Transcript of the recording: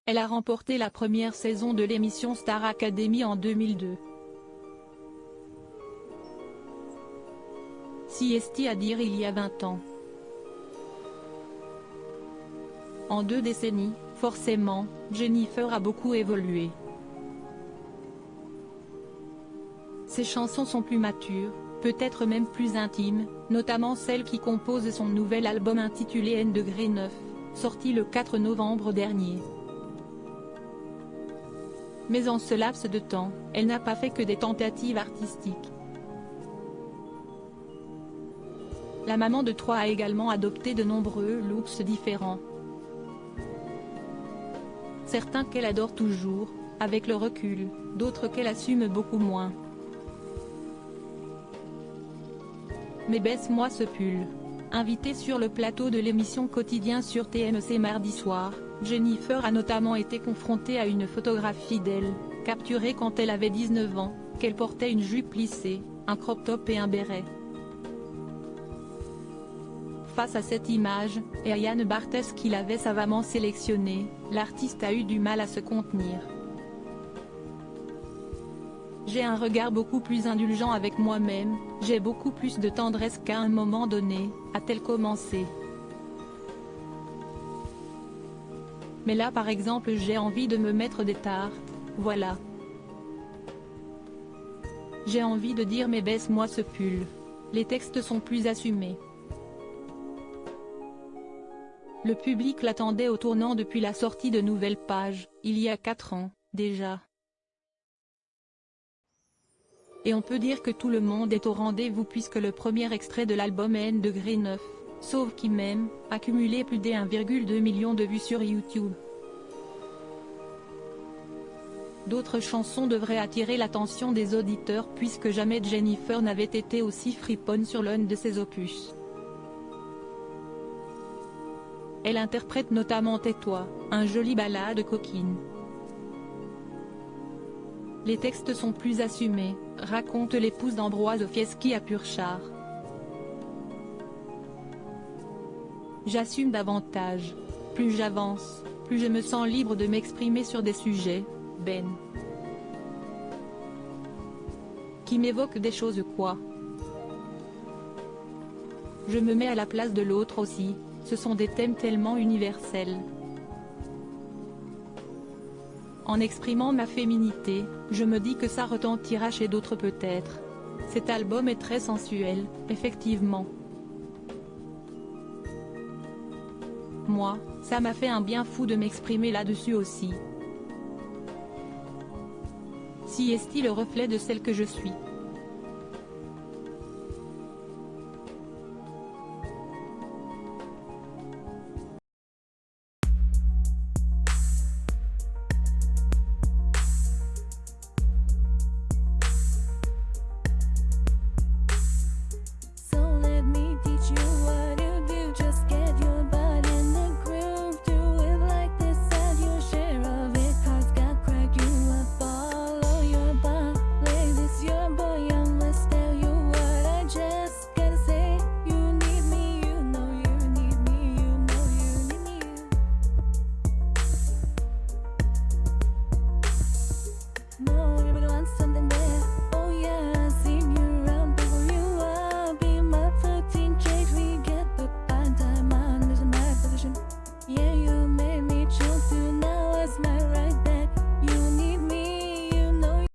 Elle a remporté la première saison de l'émission Star Academy en 2002. Si est-il à dire il y a 20 ans. En 2 décennies, forcément, Jennifer a beaucoup évolué. Ses chansons sont plus matures, peut-être même plus intimes, notamment celle qui compose son nouvel album intitulé N°9, sorti le 4 novembre dernier. Mais en ce laps de temps, elle n'a pas fait que des tentatives artistiques. La maman de 3 a également adopté de nombreux looks différents. Certains qu'elle adore toujours, avec le recul, d'autres qu'elle assume beaucoup moins. Mais baisse-moi ce pull. Invitée sur le plateau de l'émission Quotidien sur TMC mardi soir, Jennifer a notamment été confrontée à une photographie d'elle, capturée quand elle avait 19 ans, qu'elle portait une jupe plissée, un crop top et un béret. Face à cette image, et à Yann Barthès qui l'avait savamment sélectionnée, l'artiste a eu du mal à se contenir. J'ai un regard beaucoup plus indulgent avec moi-même, j'ai beaucoup plus de tendresse qu'à un moment donné, a-t-elle commencé. Mais là par exemple j'ai envie de me mettre des tartes, voilà. J'ai envie de dire mais baisse-moi ce pull. Les textes sont plus assumés. Le public l'attendait au tournant depuis la sortie de Nouvelle Page, il y a 4 ans, déjà. Et on peut dire que tout le monde est au rendez-vous puisque le premier extrait de l'album N°9, sauf qui même, a cumulé plus de 1,2 million de vues sur YouTube. D'autres chansons devraient attirer l'attention des auditeurs puisque jamais Jennifer n'avait été aussi friponne sur l'un de ses opus. Elle interprète notamment Tais-toi, un joli ballade coquine. Les textes sont plus assumés, raconte l'épouse d'Ambroise Fieschi à Purchar. J'assume davantage. Plus j'avance, plus je me sens libre de m'exprimer sur des sujets, qui m'évoquent des choses quoi. Je me mets à la place de l'autre aussi, ce sont des thèmes tellement universels. En exprimant ma féminité, je me dis que ça retentira chez d'autres peut-être. Cet album est très sensuel, effectivement. Moi, ça m'a fait un bien fou de m'exprimer là-dessus aussi. Si est-il le reflet de celle que je suis.